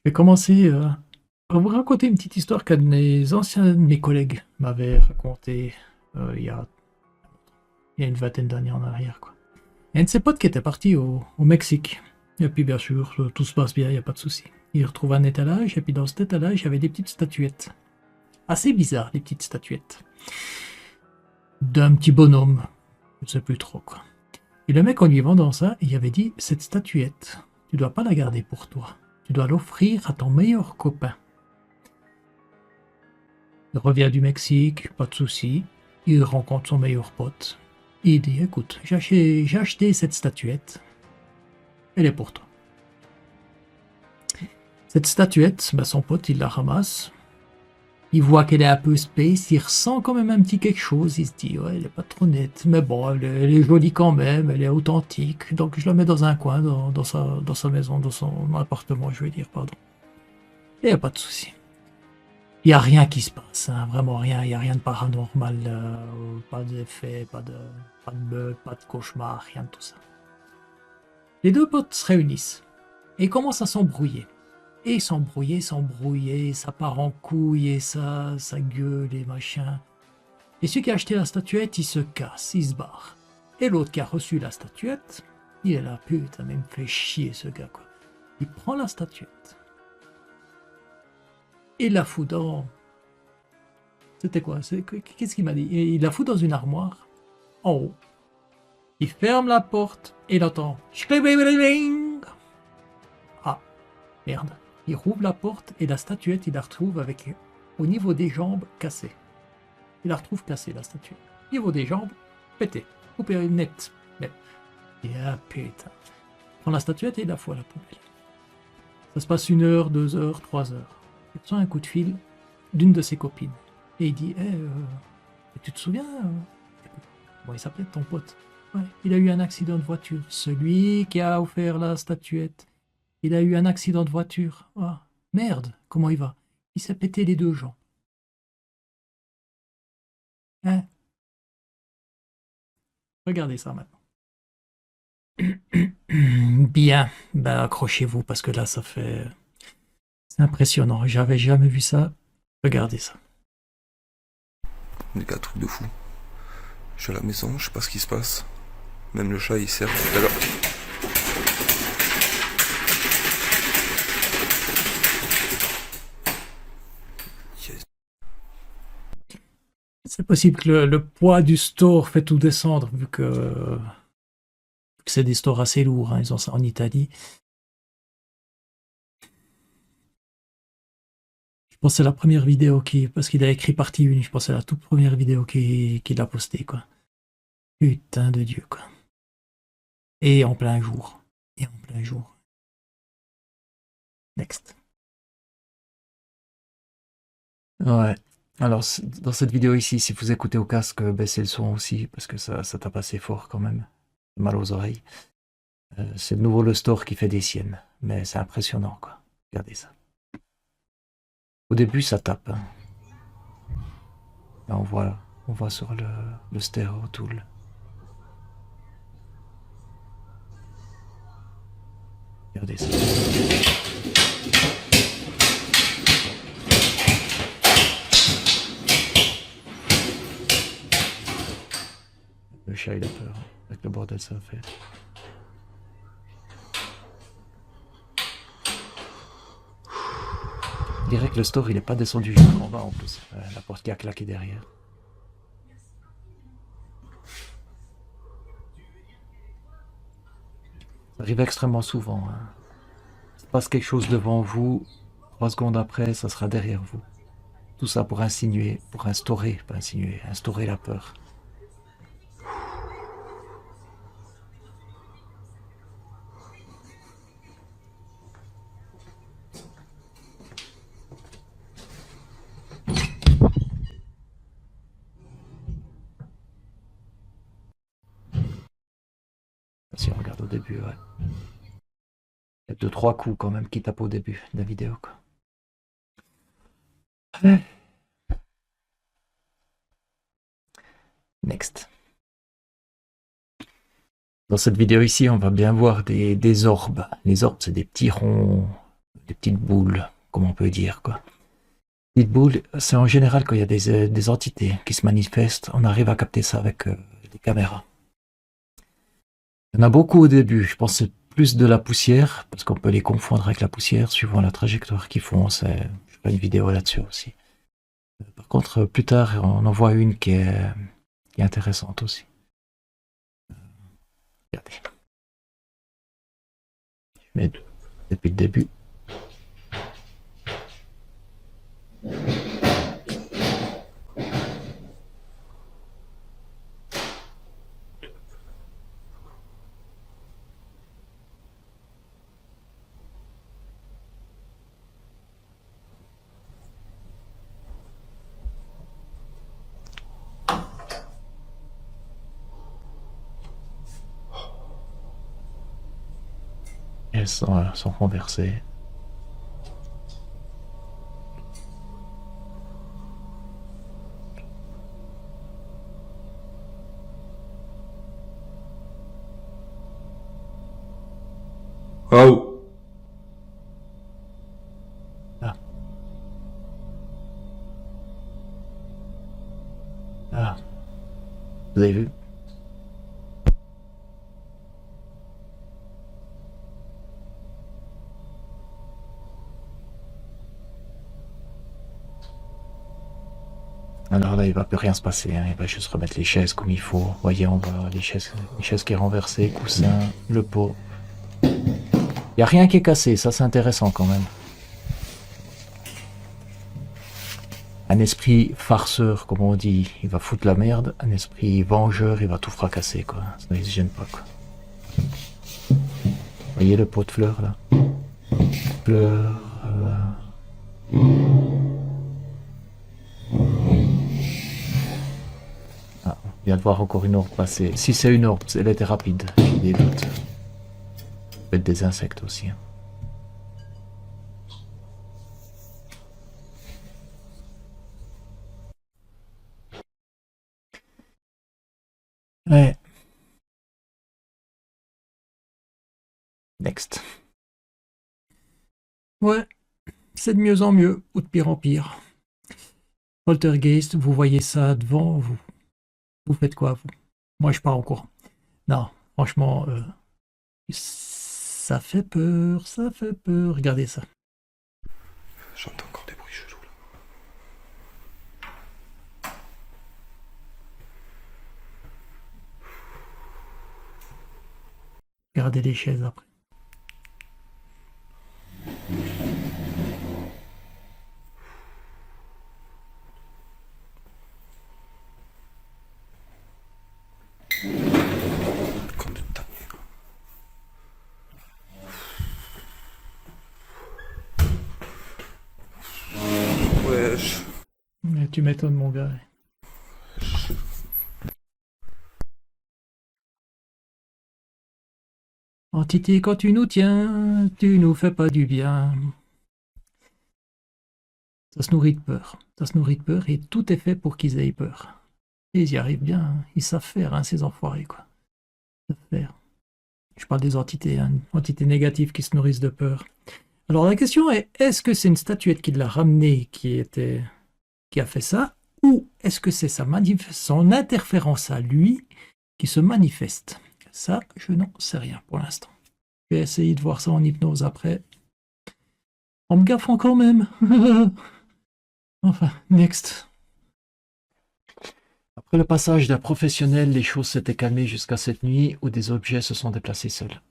vais commencer à vous raconter une petite histoire qu'un de mes collègues m'avait raconté il y a une vingtaine d'années en arrière, quoi. Il y a un de ses potes qui était parti au Mexique. Et puis bien sûr, tout se passe bien, il n'y a pas de souci. Il retrouve un étalage, et puis dans cet étalage, il y avait des petites statuettes. Assez bizarres, les petites statuettes. D'un petit bonhomme. Je ne sais plus trop, quoi. Et le mec, en lui vendant ça, il avait dit, cette statuette, tu dois pas la garder pour toi. Tu dois l'offrir à ton meilleur copain. Il revient du Mexique, pas de souci. Il rencontre son meilleur pote. Il dit, écoute, j'ai acheté cette statuette. Elle est pour toi. Cette statuette, bah, son pote, il la ramasse. Il voit qu'elle est un peu space, il ressent quand même un petit quelque chose. Il se dit, ouais, elle est pas trop nette, mais bon, elle est jolie quand même, elle est authentique. Donc je la mets dans un coin, dans sa maison, dans son appartement, je vais dire, pardon. Il n'y a pas de souci. Il n'y a rien qui se passe, hein, vraiment rien. Il n'y a rien de paranormal, pas d'effet, pas de meurtre, pas de cauchemar, rien de tout ça. Les deux potes se réunissent et commencent à s'embrouiller. Et s'embrouiller, ça part en couille et ça gueule et machin. Et celui qui a acheté la statuette, il se casse, il se barre. Et l'autre qui a reçu la statuette, il est là, putain, mais il me fait chier ce gars, quoi. Il prend la statuette. Il la fout dans... C'était quoi? Qu'est-ce qu'il m'a dit? Il la fout dans une armoire, en haut. Il ferme la porte et il entend... Ah, merde. Il rouvre la porte et la statuette, il la retrouve avec, au niveau des jambes, cassée. Il la retrouve cassée, la statuette. Au niveau des jambes, pété. Coupé net. Net. Et ah putain. Il prend la statuette et il la fout à la poubelle. Ça se passe 1 heure, 2 heures, 3 heures. Il reçoit un coup de fil d'une de ses copines. Et il dit, tu te souviens Bon, il s'appelait ton pote. Ouais, il a eu un accident de voiture. Celui qui a offert la statuette. Il a eu un accident de voiture. Ah, merde, comment il va? Il s'est pété les 2 jambes. Hein? Regardez ça maintenant. Bien, ben accrochez-vous parce que là ça fait... C'est impressionnant, j'avais jamais vu ça. Regardez ça. Les gars, truc de fou. Je suis à la maison, je sais pas ce qui se passe. Même le chat il sert tout à l'heure. Yes. C'est possible que le poids du store fait tout descendre vu que c'est des stores assez lourds, hein, ils ont ça en Italie. Je pense que c'est la première vidéo parce qu'il a écrit partie 1, je pense que c'est la toute première vidéo qu'il a postée, quoi. Putain de Dieu, quoi. Et en plein jour. Et en plein jour. Next. Ouais. Alors, dans cette vidéo ici, si vous écoutez au casque, baissez le son aussi, parce que ça tape assez fort quand même. Mal aux oreilles. C'est de nouveau le store qui fait des siennes. Mais c'est impressionnant, quoi. Regardez ça. Au début, ça tape. Hein. Là, on voit sur le stereo tool. Regardez ça. Le chat, il a peur. Avec le bordel, ça fait. Je dirais que le store, il est pas descendu jusqu'en bas en plus. La porte qui a claqué derrière. Ça arrive extrêmement souvent. Hein. Il se passe quelque chose devant vous, 3 secondes après, ça sera derrière vous. Tout ça pour insinuer, pour instaurer, pas insinuer, instaurer la peur. Si on regarde au début, ouais. Il y a 2-3 coups quand même qui tapent au début de la vidéo, quoi. Next. Dans cette vidéo ici, on va bien voir des orbes. Les orbes, c'est des petits ronds des petites boules, comme on peut dire, quoi. Petites boules, c'est en général quand il y a des entités qui se manifestent, on arrive à capter ça avec des caméras. Il y en a beaucoup au début, je pense que c'est plus de la poussière, parce qu'on peut les confondre avec la poussière suivant la trajectoire qu'ils font. Je ferai une vidéo là-dessus aussi. Par contre, plus tard, on en voit une qui est intéressante aussi. Regardez. Je mets depuis le début. Elles sont renversées. Oh! Ah. Ah. Vous avez vu? Alors là, il va plus rien se passer, hein. Il va juste remettre les chaises comme il faut. Vous voyez, on voit les chaises qui est renversées, coussin, le pot. Il n'y a rien qui est cassé, ça c'est intéressant quand même. Un esprit farceur, comme on dit, il va foutre la merde. Un esprit vengeur, il va tout fracasser, quoi. Ça ne se gêne pas, quoi. Vous voyez le pot de fleurs, là? Fleurs... Ah, on vient de voir encore une orbe passer. Si c'est une orbe, elle était rapide, j'ai des doutes. Ça peut être des insectes aussi, hein. Ouais. Next. Ouais, c'est de mieux en mieux, ou de pire en pire. Poltergeist, vous voyez ça devant, vous faites quoi, vous? Moi, je pars en courant. Non, franchement, ça fait peur, ça fait peur. Regardez ça. J'entends encore des bruits chelous là. Regardez les chaises après. Quand de ta wesh. Mais tu m'étonnes, mon gars. Entité, quand tu nous tiens, tu nous fais pas du bien. Ça se nourrit de peur. Ça se nourrit de peur et tout est fait pour qu'ils aient peur. Et ils y arrivent bien, hein. Ils savent faire, hein, ces enfoirés, quoi. Ils savent faire. Je parle des entités, hein, entités négatives qui se nourrissent de peur. Alors la question est, est-ce que c'est une statuette qui l'a ramenée qui a fait ça, ou est-ce que c'est son interférence à lui qui se manifeste? Ça, je n'en sais rien pour l'instant. Je vais essayer de voir ça en hypnose après. En me gaffant quand même. Enfin, next. Après le passage d'un professionnel, les choses s'étaient calmées jusqu'à cette nuit où des objets se sont déplacés seuls.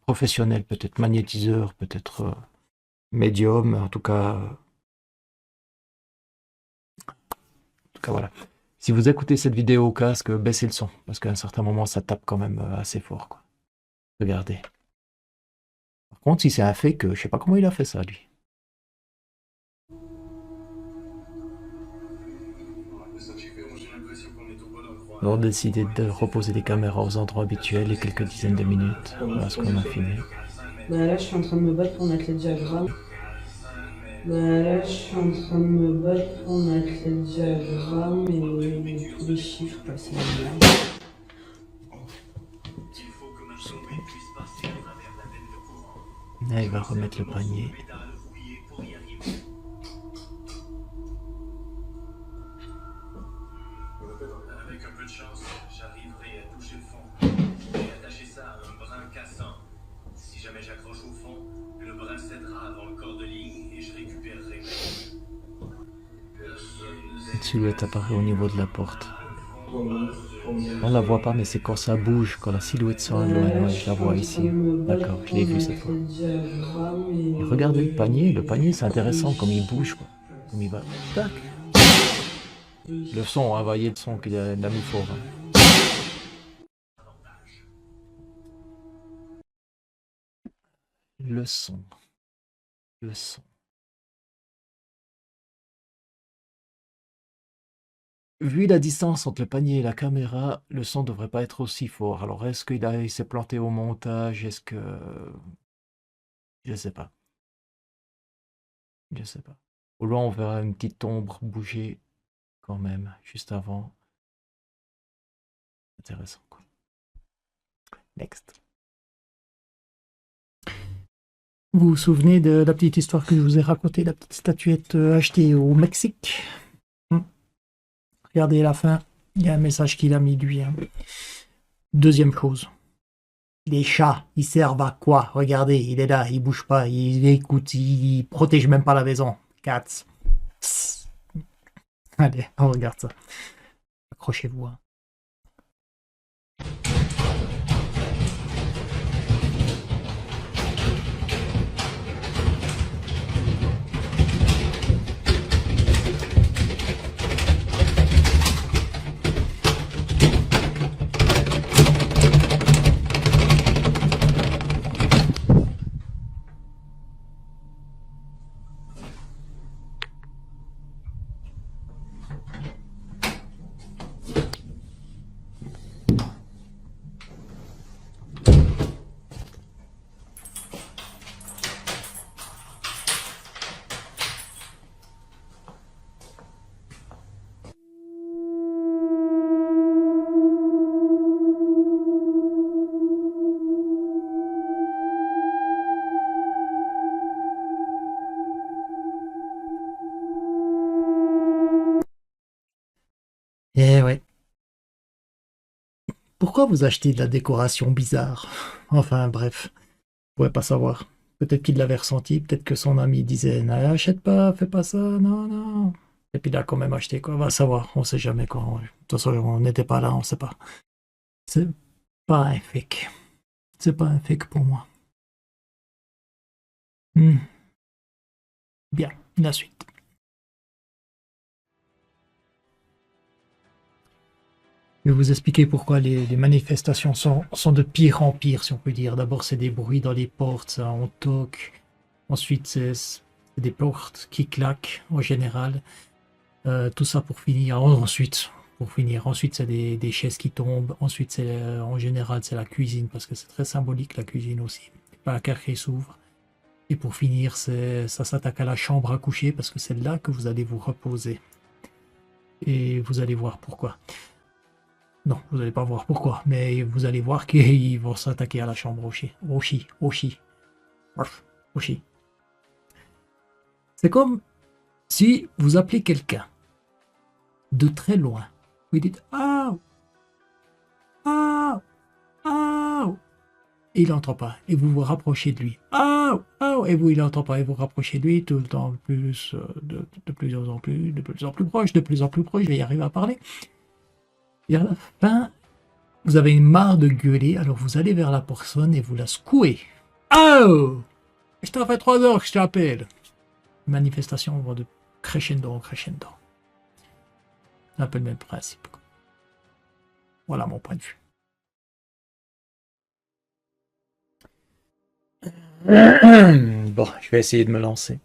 Professionnel, peut-être magnétiseur, peut-être médium, en tout cas... voilà. Si vous écoutez cette vidéo au casque, baissez le son, parce qu'à un certain moment, ça tape quand même assez fort, quoi. Regardez. Par contre, si c'est un fake, je sais pas comment il a fait ça, lui. On a décidé de reposer les caméras aux endroits habituels et quelques dizaines de minutes. Voilà ce qu'on a filmé. Bah là, je suis en train de me battre pour mettre les diagrammes. Là, je suis en train de me battre pour mettre les diagrammes et tous les chiffres, quoi, c'est la merde. Là, il va remettre le panier. de chance, j'arriverai à toucher le fond. Et attacher ça à un brin cassant. Si jamais j'accroche au fond, le brin cédera avant le corps de ligne et je récupérerai. Une silhouette apparaît au niveau de la porte. On la voit pas, mais c'est quand ça bouge, quand la silhouette sort de loin. Ouais, je la vois ici. D'accord, je l'ai vu cette fois. Et regardez le panier c'est intéressant comme il bouge, quoi. Comme il va. Tac. Le son, hein, voyez le son qu'il a mis fort. Hein. Le son. Le son. Vu la distance entre le panier et la caméra, le son devrait pas être aussi fort. Alors, est-ce qu'il s'est planté au montage? Est-ce que... Je sais pas. Je sais pas. Au loin, on verra une petite ombre bouger quand même, juste avant. Intéressant, quoi. Next. Vous vous souvenez de la petite histoire que je vous ai racontée, la petite statuette achetée au Mexique? Regardez la fin, il y a un message qu'il a mis lui. Hein. Deuxième chose. Les chats, ils servent à quoi? Regardez, il est là, il bouge pas, il écoute, il protège même pas la maison. Cats. Psst. Allez, on regarde ça. Accrochez-vous. Hein. Eh ouais. Pourquoi vous achetez de la décoration bizarre? Enfin bref, je pourrais pas savoir. Peut-être qu'il l'avait ressenti, peut-être que son ami disait n'achète pas, fais pas ça, non, non. Et puis il a quand même acheté, quoi. On va savoir, on sait jamais quoi. De toute façon, on n'était pas là, on sait pas. C'est pas un fake. C'est pas un fake pour moi. Bien, la suite. Je vais vous expliquer pourquoi les manifestations sont de pire en pire, si on peut dire. D'abord, c'est des bruits dans les portes, ça, on toque. Ensuite, c'est des portes qui claquent, en général. Tout ça pour finir. Ensuite, c'est des chaises qui tombent. Ensuite, en général, c'est la cuisine, parce que c'est très symbolique, la cuisine aussi. Pas un placard qui s'ouvre. Et pour finir, ça s'attaque à la chambre à coucher, parce que c'est là que vous allez vous reposer. Et vous allez voir pourquoi. Non, vous n'allez pas voir pourquoi, mais vous allez voir qu'ils vont s'attaquer à la chambre Oshi. C'est comme si vous appelez quelqu'un de très loin. Vous dites « Ah, ah, ah !» Et il n'entend pas. Et vous vous rapprochez de lui. « Ah, ah !» Et vous, il n'entend pas. Et vous rapprochez de lui tout le temps plus, de plus en plus, de plus en plus proche, je vais y arriver à parler. Et à la fin, vous avez une marre de gueuler, alors vous allez vers la personne et vous la secouez. Oh! Je t'en fais 3 heures que je t'appelle. Manifestation va de crescendo en crescendo. C'est un peu le même principe. Voilà mon point de vue. Bon, je vais essayer de me lancer.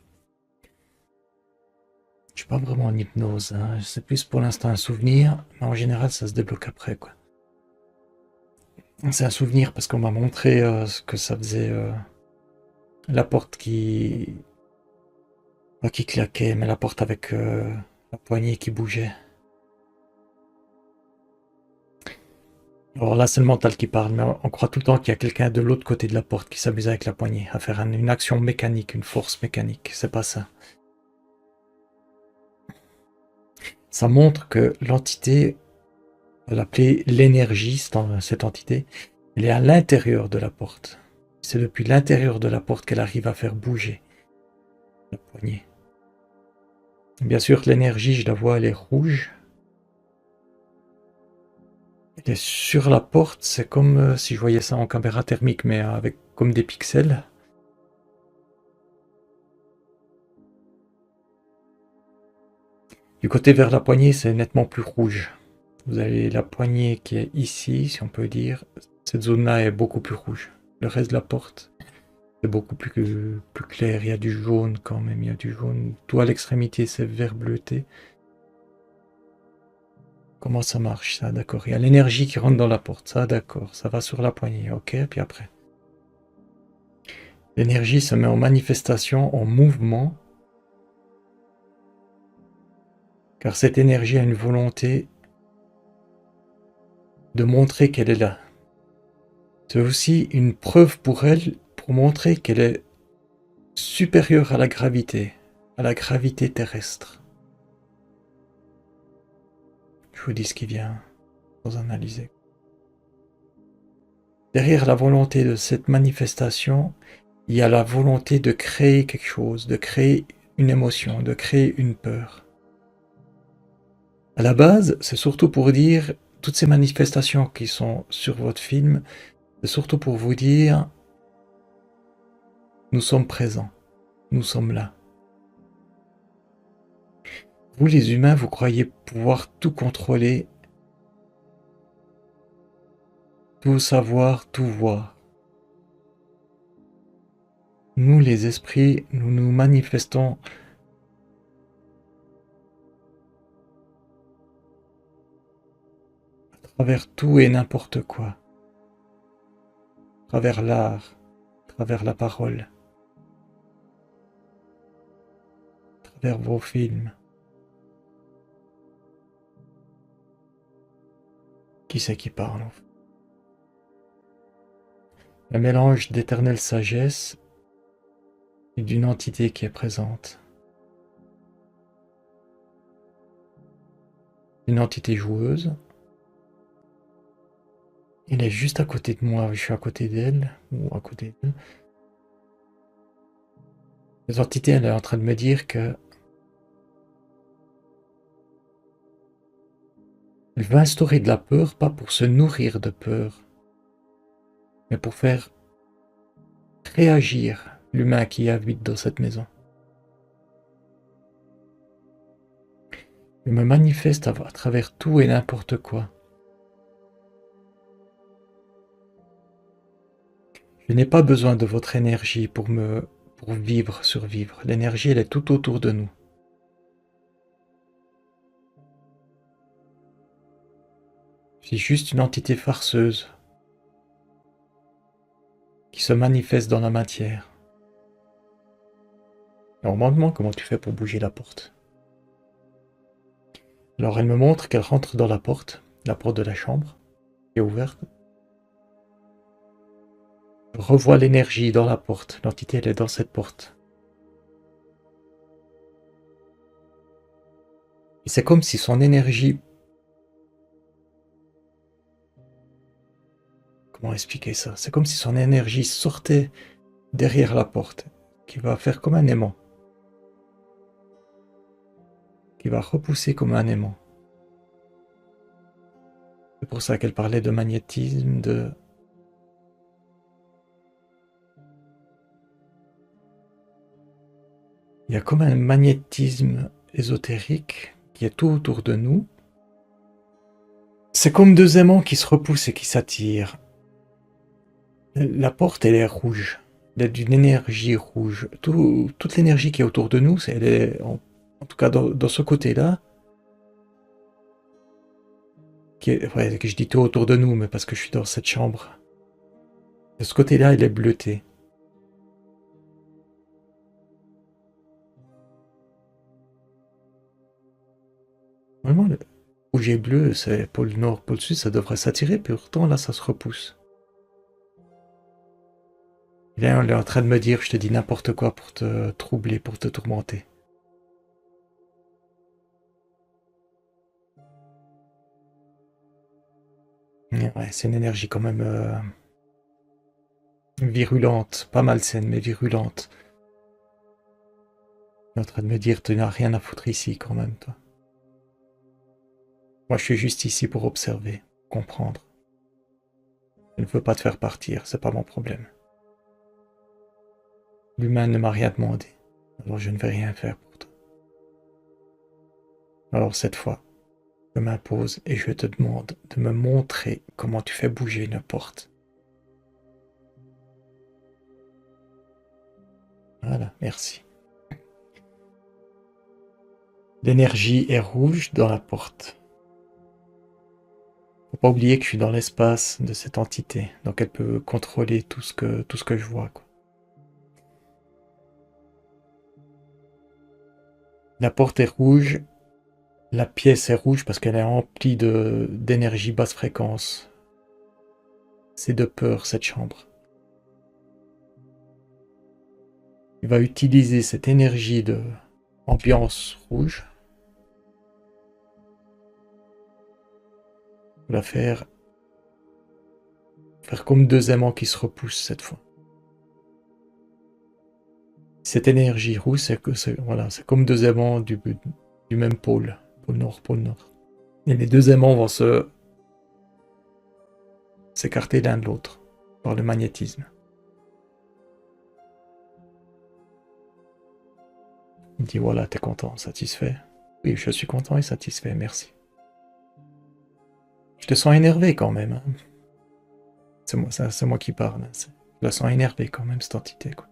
Je suis pas vraiment en hypnose, hein. C'est plus pour l'instant un souvenir, mais en général ça se débloque après, quoi. C'est un souvenir parce qu'on m'a montré ce que ça faisait, la porte qui claquait, mais la porte avec la poignée qui bougeait. Alors là, c'est le mental qui parle, mais on croit tout le temps qu'il y a quelqu'un de l'autre côté de la porte qui s'amuse avec la poignée, à faire une action mécanique, une force mécanique. C'est pas ça. Ça montre que l'entité va l'appeler l'énergie, cette entité. Elle est à l'intérieur de la porte. C'est depuis l'intérieur de la porte qu'elle arrive à faire bouger la poignée. Bien sûr, l'énergie, je la vois, elle est rouge. Elle est sur la porte, c'est comme si je voyais ça en caméra thermique, mais avec comme des pixels. Du côté vers la poignée, c'est nettement plus rouge. Vous avez la poignée qui est ici, si on peut dire. Cette zone-là est beaucoup plus rouge. Le reste de la porte, c'est beaucoup plus clair. Il y a du jaune quand même, il y a du jaune. Tout à l'extrémité, c'est vert bleuté. Comment ça marche, ça? D'accord. Il y a l'énergie qui rentre dans la porte. Ça, d'accord. Ça va sur la poignée. Ok, puis après. L'énergie se met en manifestation, en mouvement. Car cette énergie a une volonté de montrer qu'elle est là. C'est aussi une preuve pour elle, pour montrer qu'elle est supérieure à la gravité terrestre. Je vous dis ce qui vient, sans analyser. Derrière la volonté de cette manifestation, il y a la volonté de créer quelque chose, de créer une émotion, de créer une peur. À la base, c'est surtout pour dire, toutes ces manifestations qui sont sur votre film, c'est surtout pour vous dire, nous sommes présents, nous sommes là. Vous les humains, vous croyez pouvoir tout contrôler, tout savoir, tout voir. Nous les esprits, nous nous manifestons à travers tout et n'importe quoi. À travers l'art, à travers la parole, à travers vos films. Qui c'est qui parle? Le mélange d'éternelle sagesse et d'une entité qui est présente. Une entité joueuse. Elle est juste à côté de moi, je suis à côté d'elle, ou à côté d'elle. Cette entité, elle est en train de me dire que elle veut instaurer de la peur, pas pour se nourrir de peur, mais pour faire réagir l'humain qui habite dans cette maison. Elle me manifeste à travers tout et n'importe quoi. Je n'ai pas besoin de votre énergie pour vivre, survivre. L'énergie, elle est tout autour de nous. Je suis juste une entité farceuse qui se manifeste dans la matière. Normalement, comment tu fais pour bouger la porte? Alors elle me montre qu'elle rentre dans la porte de la chambre, qui est ouverte. Je revois l'énergie dans la porte, l'entité elle est dans cette porte. Et c'est comme si son énergie... Comment expliquer ça? C'est comme si son énergie sortait derrière la porte, qui va faire comme un aimant. Qui va repousser comme un aimant. C'est pour ça qu'elle parlait de magnétisme, de... Il y a comme un magnétisme ésotérique qui est tout autour de nous. C'est comme deux aimants qui se repoussent et qui s'attirent. La porte, elle est rouge. Elle est d'une énergie rouge. Toute l'énergie qui est autour de nous, elle est, en tout cas dans ce côté-là, ouais, que je dis tout autour de nous, mais parce que je suis dans cette chambre. De ce côté-là, elle est bleutée. Vraiment, le rouge et bleu, c'est pôle nord, pôle sud, ça devrait s'attirer, puis pourtant là, ça se repousse. Et là, on est en train de me dire, je te dis n'importe quoi pour te troubler, pour te tourmenter. Ouais, c'est une énergie quand même virulente, pas malsaine, mais virulente. Tu es en train de me dire, tu n'as rien à foutre ici quand même, toi. Moi, je suis juste ici pour observer, comprendre. Je ne veux pas te faire partir, c'est pas mon problème. L'humain ne m'a rien demandé, alors je ne vais rien faire pour toi. Alors cette fois, je m'impose et je te demande de me montrer comment tu fais bouger une porte. Voilà, merci. L'énergie est rouge dans la porte. Faut pas oublier que je suis dans l'espace de cette entité, donc elle peut contrôler tout ce que je vois, quoi. La porte est rouge, la pièce est rouge parce qu'elle est remplie d'énergie basse fréquence. C'est de peur, cette chambre. Il va utiliser cette énergie de ambiance rouge pour la faire comme deux aimants qui se repoussent cette fois. Cette énergie rouge, c'est comme deux aimants du même pôle nord, pôle nord. Et les deux aimants vont s'écarter l'un de l'autre par le magnétisme. Il me dit voilà, t'es content, satisfait. Oui, je suis content et satisfait, merci. Je te sens énervé quand même. Hein. C'est moi qui parle. Hein. Je la sens énervé quand même, cette entité, quoi.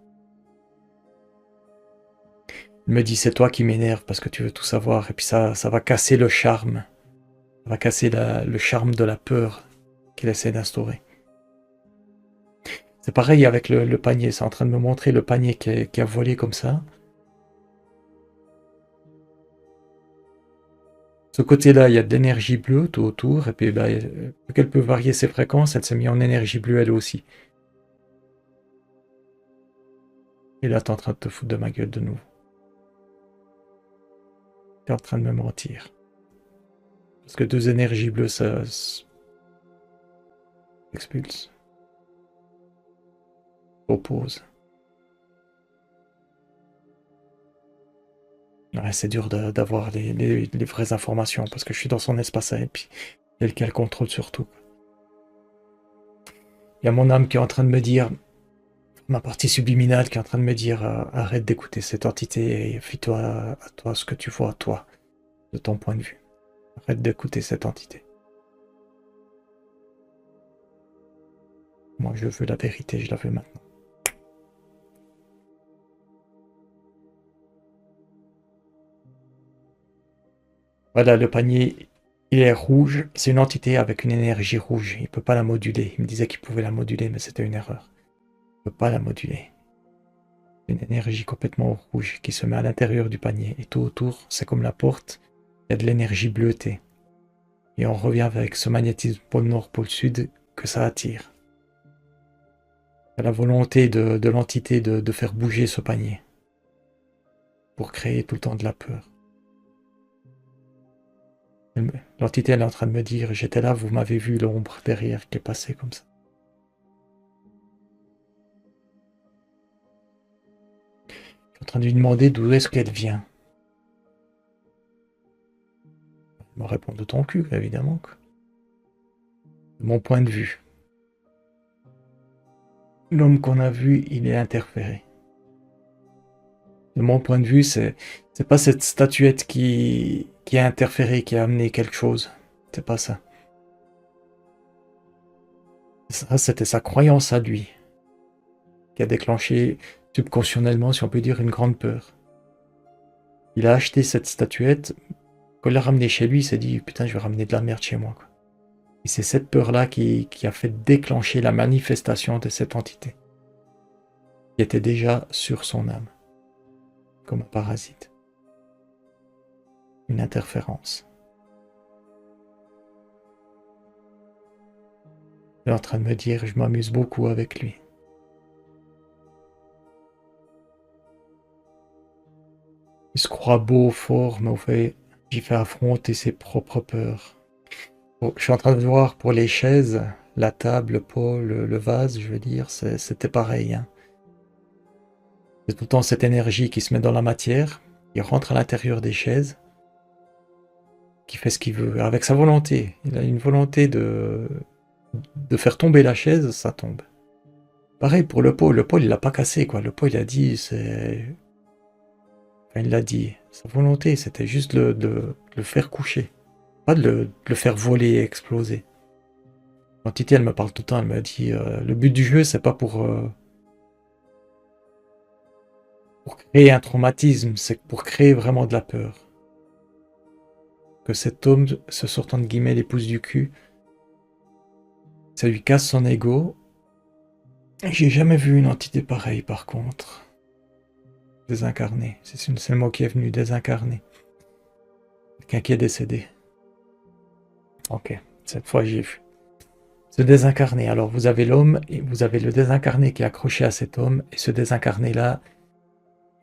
Il me dit c'est toi qui m'énerve parce que tu veux tout savoir et puis ça va casser le charme. Ça va casser le charme de la peur qu'il essaie d'instaurer. C'est pareil avec le panier. C'est en train de me montrer le panier qui a volé comme ça. Ce côté-là, il y a de l'énergie bleue tout autour, et puis vu qu'elle peut varier ses fréquences, elle s'est mise en énergie bleue elle aussi. Et là, t'es en train de te foutre de ma gueule de nouveau. T'es en train de me mentir. Parce que deux énergies bleues, ça expulse. Oppose. Ouais, c'est dur d'avoir les vraies informations, parce que je suis dans son espace et puis c'est elle qui a le contrôle sur tout. Il y a mon âme qui est en train de me dire, ma partie subliminale qui est en train de me dire arrête d'écouter cette entité et fie-toi à toi ce que tu vois, toi, de ton point de vue. Arrête d'écouter cette entité. Moi, je veux la vérité, je la veux maintenant. Voilà, le panier, il est rouge. C'est une entité avec une énergie rouge. Il ne peut pas la moduler. Il me disait qu'il pouvait la moduler, mais c'était une erreur. Il ne peut pas la moduler. Une énergie complètement rouge qui se met à l'intérieur du panier. Et tout autour, c'est comme la porte. Il y a de l'énergie bleutée. Et on revient avec ce magnétisme pôle nord, pôle sud que ça attire. Il y a la volonté de l'entité de faire bouger ce panier. Pour créer tout le temps de la peur. L'entité, elle est en train de me dire, j'étais là, vous m'avez vu l'ombre derrière qui est passée comme ça. Je suis en train de lui demander d'où est-ce qu'elle vient. Elle me répond de ton cul, évidemment. De mon point de vue. L'homme qu'on a vu, il est interféré. De mon point de vue, c'est pas cette statuette qui a interféré, qui a amené quelque chose. C'est pas ça. Ça, c'était sa croyance à lui, qui a déclenché subconscionnellement, si on peut dire, une grande peur. Il a acheté cette statuette, quand il l'a ramenée chez lui, il s'est dit, putain, je vais ramener de la merde chez moi, quoi. Et c'est cette peur-là qui a fait déclencher la manifestation de cette entité, qui était déjà sur son âme, comme un parasite. Une interférence. Il est en train de me dire, je m'amuse beaucoup avec lui. Il se croit beau, fort, mais au fait, il fait affronter ses propres peurs. Bon, je suis en train de voir pour les chaises, la table, le pot, le vase, je veux dire, c'était pareil. Hein. C'est tout le temps cette énergie qui se met dans la matière, qui rentre à l'intérieur des chaises, qui fait ce qu'il veut, avec sa volonté. Il a une volonté de faire tomber la chaise, ça tombe. Pareil pour le pot il l'a pas cassé, quoi. Le pot, il a dit, Enfin, il l'a dit, sa volonté, c'était juste de le faire coucher. Pas de le faire voler et exploser. L'entité, elle me parle tout le temps, elle me dit, le but du jeu, c'est pas pour créer un traumatisme, c'est pour créer vraiment de la peur. Que cet homme se sorte entre guillemets les pouces du cul, ça lui casse son ego. J'ai jamais vu une entité pareille par contre. Désincarné, c'est le mot qui est venu, désincarné. Quelqu'un qui est décédé. Ok, cette fois j'ai vu. Se désincarner, alors vous avez l'homme et vous avez le désincarné qui est accroché à cet homme, et ce désincarné là,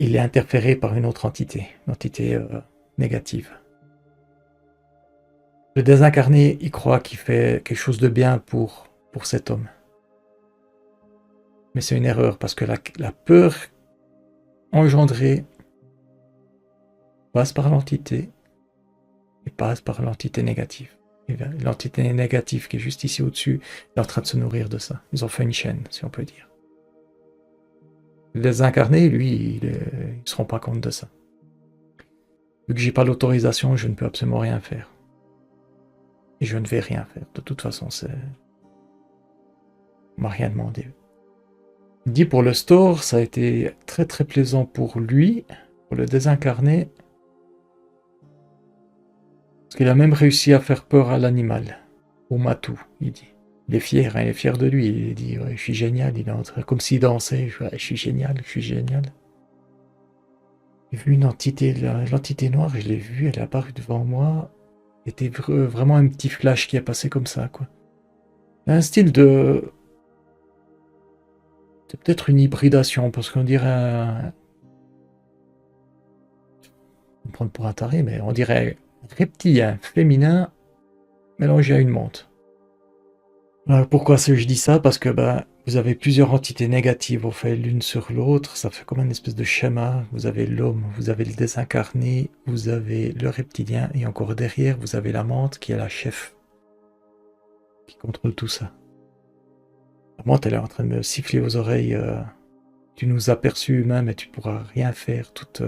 il est interféré par une autre entité, une entité négative. Le désincarné, il croit qu'il fait quelque chose de bien pour cet homme. Mais c'est une erreur, parce que la peur engendrée passe par l'entité et passe par l'entité négative. Et l'entité négative qui est juste ici au-dessus est en train de se nourrir de ça. Ils ont fait une chaîne, si on peut dire. Le désincarné, lui, il ne se rend pas compte de ça. Vu que j'ai pas l'autorisation, je ne peux absolument rien faire. Et je ne vais rien faire. De toute façon, on m'a rien demandé. Il dit pour le store, ça a été très très plaisant pour lui, pour le désincarné. Parce qu'il a même réussi à faire peur à l'animal, au matou, il dit. Il est fier, hein, il est fier de lui. Il dit, ouais, je suis génial. Il est en train, comme s'il dansait. Je suis génial, je suis génial. J'ai vu une entité, l'entité noire, je l'ai vue, elle est apparue devant moi. C'était vraiment un petit flash qui est passé comme ça, quoi. Un style de... C'est peut-être une hybridation, parce qu'on dirait un... On me prend pour un taré, mais on dirait un reptilien féminin mélangé à une menthe. Pourquoi je dis ça? Parce que vous avez plusieurs entités négatives au fait l'une sur l'autre, ça fait comme une espèce de schéma. Vous avez l'homme, vous avez le désincarné, vous avez le reptilien, et encore derrière, vous avez la menthe qui est la chef, qui contrôle tout ça. La menthe, elle est en train de me siffler aux oreilles. Tu nous as perçus humains, mais tu pourras rien faire, toute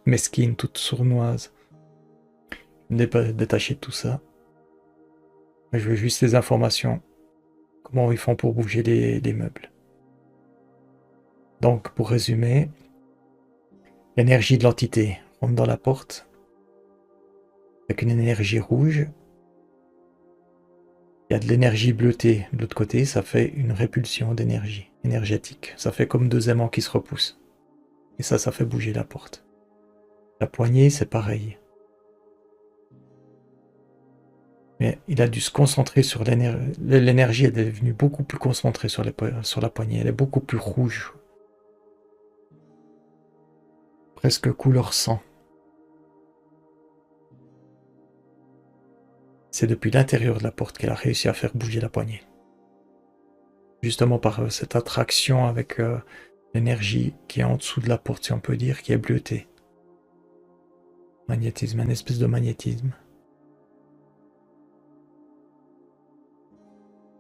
mesquine, toute sournoise. Je me détacher de tout ça. Je veux juste les informations. Comment ils font pour bouger les meubles. Donc, pour résumer, l'énergie de l'entité rentre dans la porte avec une énergie rouge. Il y a de l'énergie bleutée de l'autre côté, ça fait une répulsion d'énergie énergétique. Ça fait comme deux aimants qui se repoussent. Et ça fait bouger la porte. La poignée, c'est pareil. Mais il a dû se concentrer sur l'énergie. L'énergie est devenue beaucoup plus concentrée sur la poignée. Elle est beaucoup plus rouge. Presque couleur sang. C'est depuis l'intérieur de la porte qu'elle a réussi à faire bouger la poignée. Justement par cette attraction avec l'énergie qui est en dessous de la porte, si on peut dire, qui est bleutée. Magnétisme, un espèce de magnétisme.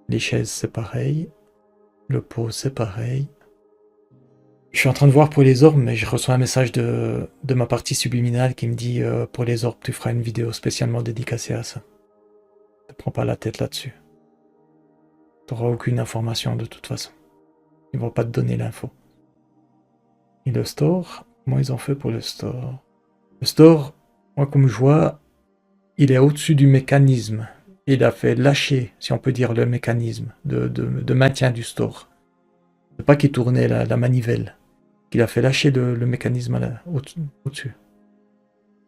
Les chaises, c'est pareil. Le pot, c'est pareil. Je suis en train de voir pour les orbes, mais je reçois un message de ma partie subliminale qui me dit pour les orbes, tu feras une vidéo spécialement dédicacée à ça. Ne prends pas la tête là-dessus. Tu n'auras aucune information de toute façon. Ils vont pas te donner l'info. Et le store, comment ils ont fait pour le store? Le store, moi comme je vois, il est au-dessus du mécanisme. Il a fait lâcher, si on peut dire, le mécanisme de maintien du store. C'est pas qu'il tournait la manivelle. Qu'il a fait lâcher le mécanisme au-dessus.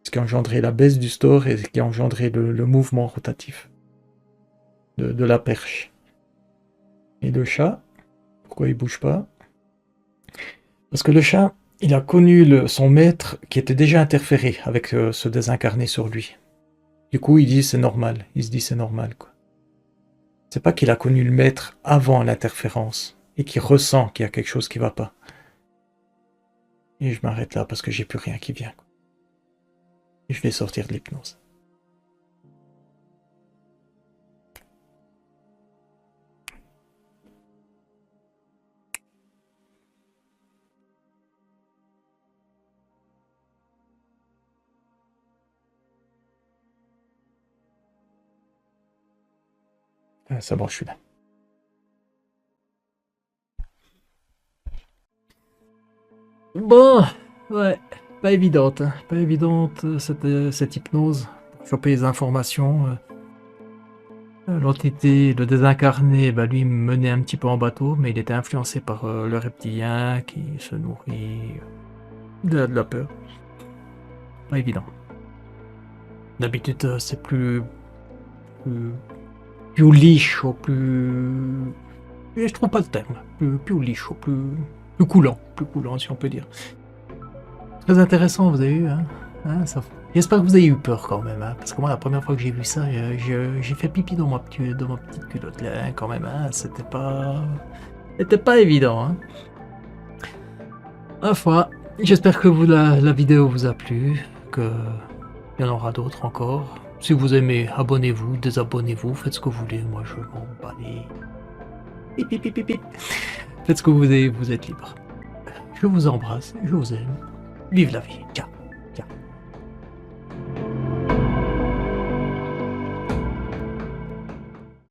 Ce qui a engendré la baisse du store et ce qui a engendré le mouvement rotatif de la perche. Et le chat, pourquoi il bouge pas? Parce que le chat, il a connu son maître qui était déjà interféré avec ce désincarné sur lui. Du coup, il dit c'est normal. Il se dit c'est normal, quoi. C'est pas qu'il a connu le maître avant l'interférence et qu'il ressent qu'il y a quelque chose qui va pas. Et je m'arrête là parce que j'ai plus rien qui vient, quoi. Et je vais sortir de l'hypnose. Ah, c'est bon, je suis là. Bon, ouais, pas évidente, hein. Pas évidente cette hypnose pour choper les informations. L'entité, le désincarné, bah, lui me menait un petit peu en bateau, mais il était influencé par le reptilien qui se nourrit de la peur. Pas évident. D'habitude, c'est plus liche, ou plus... Je trouve pas de terme. Plus liche, ou plus coulant si on peut dire. Très intéressant, vous avez vu, hein, ça... J'espère que vous avez eu peur quand même, hein, parce que moi la première fois que j'ai vu ça, j'ai fait pipi dans ma petite culotte là, hein, quand même, hein, c'était pas évident, hein. Ma foi, j'espère que la vidéo vous a plu, que il y en aura d'autres encore. Si vous aimez, abonnez-vous, désabonnez-vous, faites ce que vous voulez, moi je m'en bats les... Pip, pip, pip, pip, pip. Faites ce que vous voulez, vous êtes libre. Je vous embrasse, je vous aime. Vive la vie, ciao.